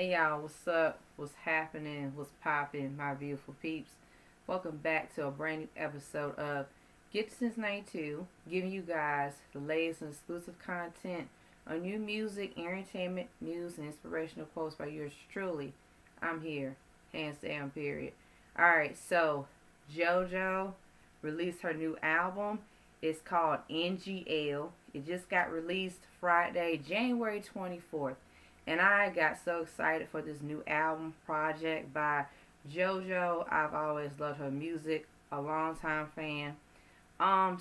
Hey y'all, what's up? What's happening? What's popping, my beautiful peeps? Welcome back to a brand new episode of Get Since 92, giving you guys the latest and exclusive content on new music, entertainment, news, and inspirational quotes by yours truly. I'm here, hands down, period. Alright, so JoJo released her new album. It's called NGL. It just got released Friday, January 24th. And I got so excited for this new album project by JoJo. I've always loved her music, a long time fan.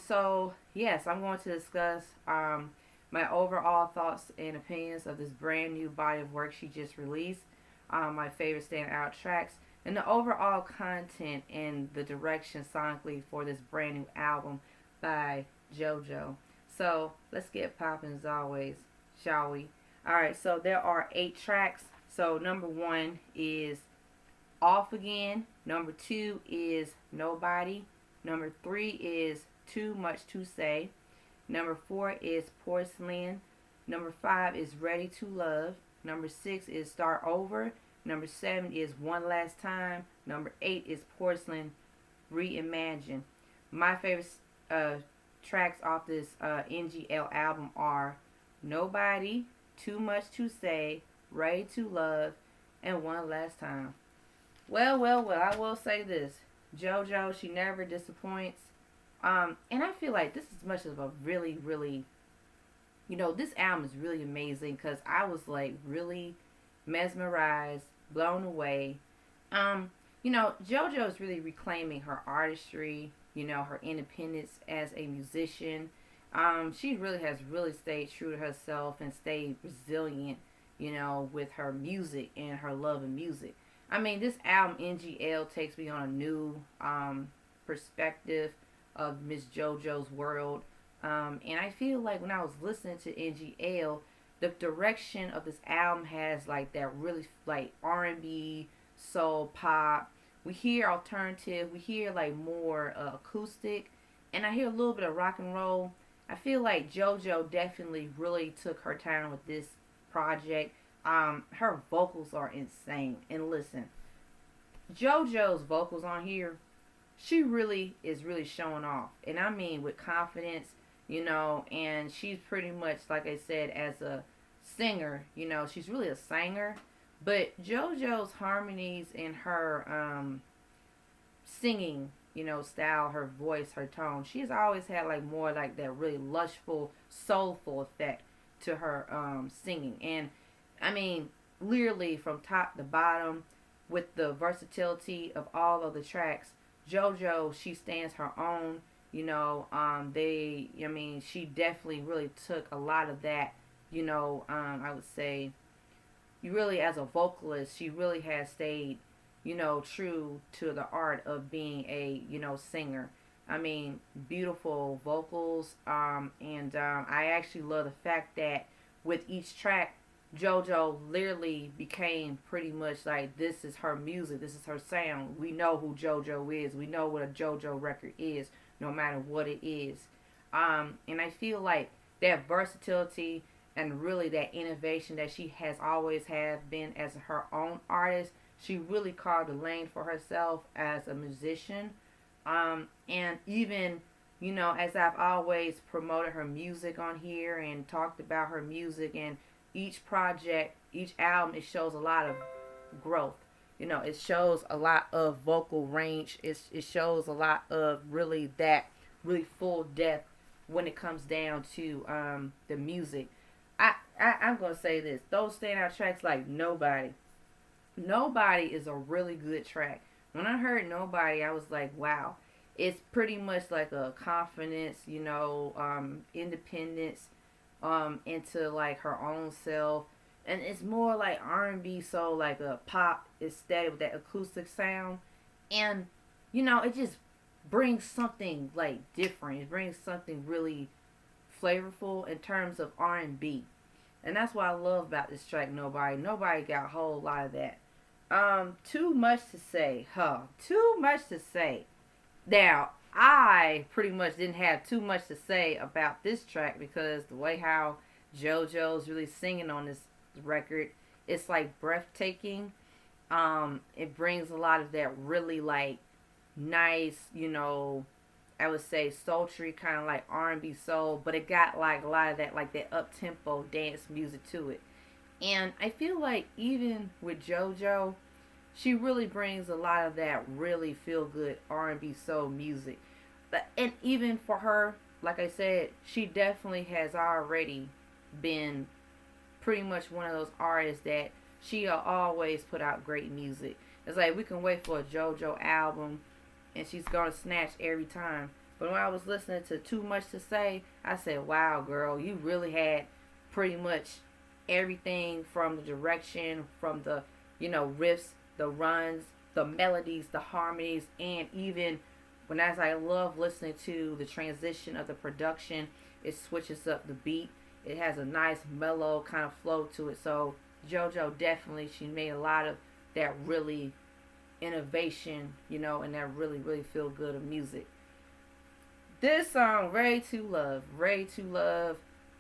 So yes, I'm going to discuss my overall thoughts and opinions of this brand new body of work she just released. My favorite standout tracks and the overall content and the direction sonically for this brand new album by JoJo. So let's get popping as always, shall we? Alright, so there are 8 tracks. So number 1 is Off Again. Number 2 is Nobody. Number 3 is Too Much to Say. Number 4 is Porcelain. Number 5 is Ready to Love. Number 6 is Start Over. Number 7 is One Last Time. Number 8 is Porcelain Reimagine. My favorite tracks off this NGL album are Nobody, Too Much to Say, Ready to Love, and One Last Time. Well, I will say this. JoJo, she never disappoints. And I feel like this is much of a really, this album is really amazing because I was like really mesmerized, blown away. JoJo is really reclaiming her artistry, her independence as a musician. She really has really stayed true to herself and stayed resilient, with her music and her love of music. I mean, this album, NGL, takes me on a new perspective of Miss JoJo's world. And I feel like when I was listening to NGL, the direction of this album has like that really like R&B, soul, pop. We hear alternative. We hear like more acoustic. And I hear a little bit of rock and roll. I feel like JoJo definitely really took her time with this project. Her vocals are insane. And listen, JoJo's vocals on here, she really is really showing off. And I mean with confidence, and she's pretty much, like I said, as a singer, she's really a singer. But JoJo's harmonies and her singing, style, her voice, her tone. She's always had like more like that really lushful, soulful effect to her singing. And I mean, literally from top to bottom, with the versatility of all of the tracks, JoJo, she stands her own. She definitely really took a lot of that. I would say, you really as a vocalist, she really has stayed true to the art of being a, singer. I mean, beautiful vocals. I actually love the fact that with each track, JoJo literally became pretty much like, this is her music, this is her sound. We know who JoJo is. We know what a JoJo record is, no matter what it is. And I feel like that versatility and really that innovation that she has always have been as her own artist, she really carved a lane for herself as a musician. And even, as I've always promoted her music on here and talked about her music, and each project, each album, it shows a lot of growth. It shows a lot of vocal range. It shows a lot of really that really full depth when it comes down to the music. I'm going to say this. Those standout tracks like Nobody. Nobody is a really good track. When I heard Nobody, I was like, wow. It's pretty much like a confidence, independence into like her own self. And it's more like R&B, so like a pop aesthetic with that acoustic sound. And, it just brings something like different. It brings something really flavorful in terms of R&B. And that's what I love about this track, Nobody. Nobody got a whole lot of that. Too much to say, Too much to say. Now, I pretty much didn't have too much to say about this track because the way how JoJo's really singing on this record, it's like breathtaking. It brings a lot of that really like nice, I would say sultry kind of like R&B soul, but it got like a lot of that like that up tempo dance music to it. And I feel like even with JoJo, she really brings a lot of that really feel good R&B soul music. But and even for her, like I said, she definitely has already been pretty much one of those artists that she'll always put out great music. It's like we can wait for a JoJo album and she's gonna snatch every time. But when I was listening to Too Much to Say, I said, wow, girl, you really had pretty much everything from the direction, from the, riffs, the runs, the melodies, the harmonies, and even when as I love listening to the transition of the production, it switches up the beat. It has a nice mellow kind of flow to it. So JoJo definitely she made a lot of that really innovation, and that really, really feel good of music. This song, Ready to Love,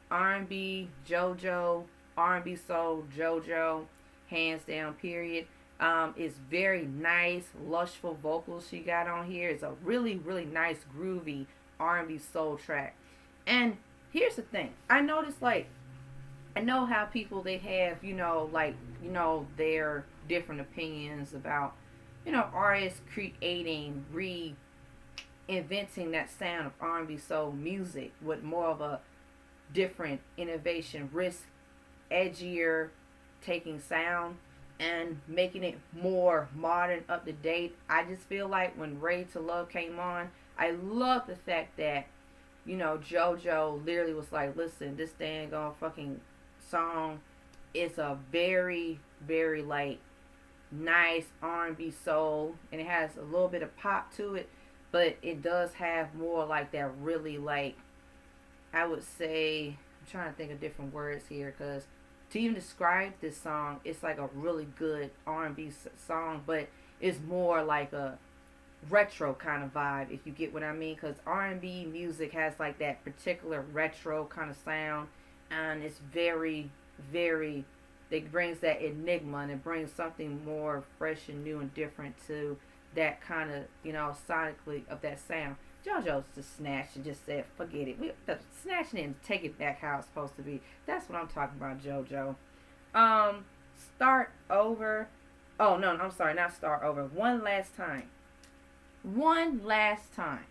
R&B, JoJo, R&B soul, JoJo, hands down, period. It's very nice, lushful vocals she got on here. It's a really, really nice, groovy R&B soul track. And here's the thing. I noticed, like, I know how people, they have, their different opinions about, artists creating, reinventing that sound of R&B soul music with more of a different innovation, risk, edgier taking sound and making it more modern, up to date. I just feel like when Ready to Love came on, I love the fact that, JoJo literally was like, listen, this dang on fucking song is a very, very like nice R&B soul, and it has a little bit of pop to it, but it does have more like that really like, I would say, I'm trying to think of different words here because to even describe this song, it's like a really good R&B song, but it's more like a retro kind of vibe, if you get what I mean, because R&B music has like that particular retro kind of sound, and it's very, very, it brings that enigma and it brings something more fresh and new and different to that kind of, sonically of that sound. JoJo's just snatched and just said, forget it. Snatching it and take it back how it's supposed to be. That's what I'm talking about, JoJo. Start over. Oh, no, I'm sorry, not start over. One last time. One last time.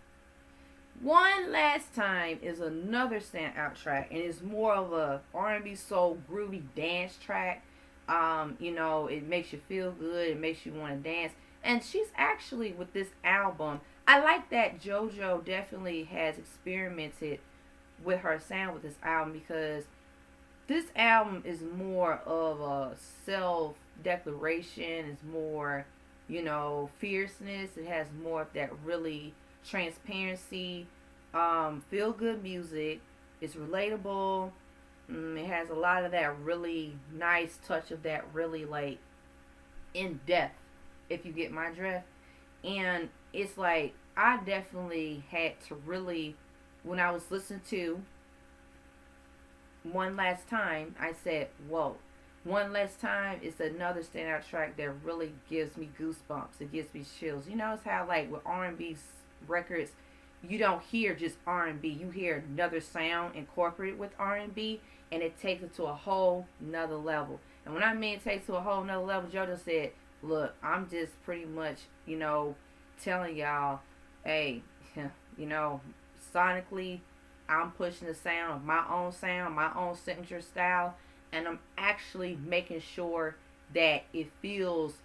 One last time is another standout track, and it's more of a R&B soul groovy dance track. It makes you feel good. It makes you want to dance. And she's actually with this album. I like that JoJo definitely has experimented with her sound with this album because this album is more of a self declaration. It's more, fierceness. It has more of that really transparency, feel good music. It's relatable. It has a lot of that really nice touch of that really like in depth, if you get my drift. And it's like I definitely had to really, when I was listening to One Last Time, I said, whoa. One Last Time is another standout track that really gives me goosebumps. It gives me chills. It's how like with R&B records, you don't hear just R&B. You hear another sound incorporated with R&B, and it takes it to a whole nother level. And when I mean it takes to a whole nother level, JoJo said, look, I'm just pretty much, telling y'all, hey, sonically, I'm pushing the sound, my own signature style, and I'm actually making sure that it feels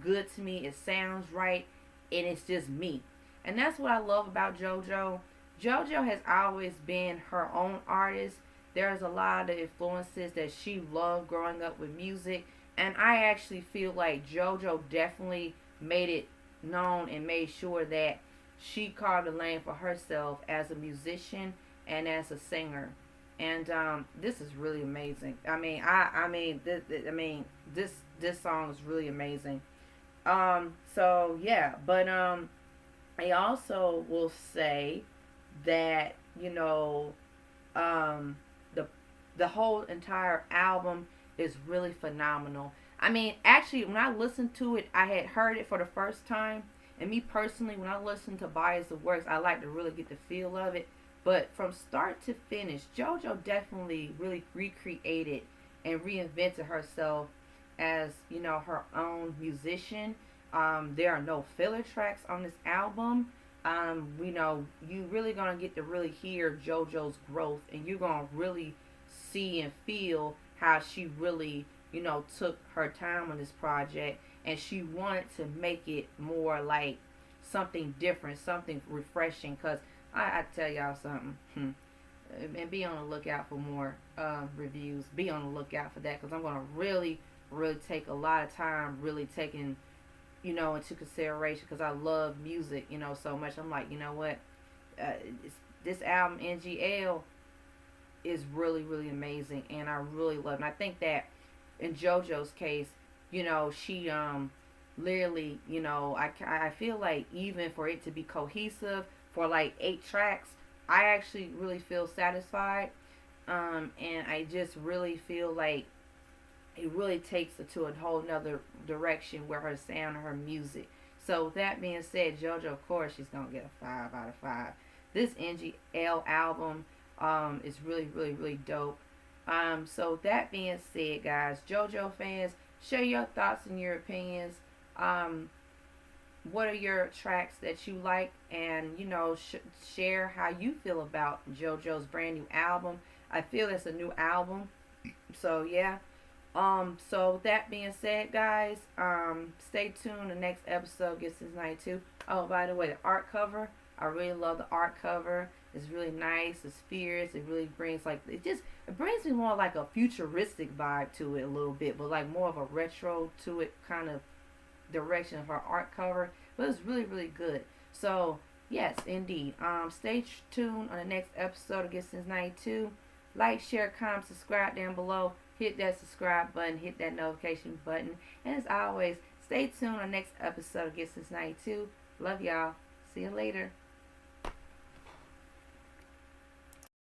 good to me, it sounds right, and it's just me. And that's what I love about JoJo. JoJo has always been her own artist. There's a lot of influences that she loved growing up with music, and I actually feel like JoJo definitely made it known and made sure that she carved a lane for herself as a musician and as a singer. And this is really amazing. This song is really amazing. So yeah, but I also will say that the whole entire album is really phenomenal. I mean, actually, when I listened to it, I had heard it for the first time. And me personally, when I listen to Bias of Works, I like to really get the feel of it. But from start to finish, JoJo definitely really recreated and reinvented herself as, you know, her own musician. There are no filler tracks on this album. You know, you really gonna get to really hear JoJo's growth, and you're gonna really see and feel how she really, you know, took her time on this project, and she wanted to make it more like something different, something refreshing. Cause I tell y'all something, and be on the lookout for more reviews. Be on the lookout for that, cause I'm gonna really, really take a lot of time, really taking, you know, into consideration, because I love music, you know, so much. I'm like, you know what, this album NGL is really, really amazing, and I really love it. And I think that in JoJo's case, you know, she literally, you know, I feel like even for it to be cohesive for like 8 tracks, I actually really feel satisfied. And I just really feel like it really takes it to a whole nother direction where her sound and her music. So with that being said, JoJo, of course, she's gonna get a 5 out of 5. This NGL album is really, really, really dope. So that being said, guys, JoJo fans, share your thoughts and your opinions. Um, what are your tracks that you like, and you know, share how you feel about JoJo's brand new album. I feel it's a new album, so yeah. So with that being said, guys, stay tuned. The next episode gets this night too. Oh, by the way, the art cover, I really love the art cover. It's really nice. It's fierce. It really brings like it brings me more like a futuristic vibe to it a little bit, but like more of a retro to it kind of direction of our art cover. But it's really, really good. So yes, indeed. Stay tuned on the next episode of Get Since 92. Like, share, comment, subscribe down below. Hit that subscribe button, hit that notification button. And as always, stay tuned on the next episode of Get Since 92. Love y'all. See you later.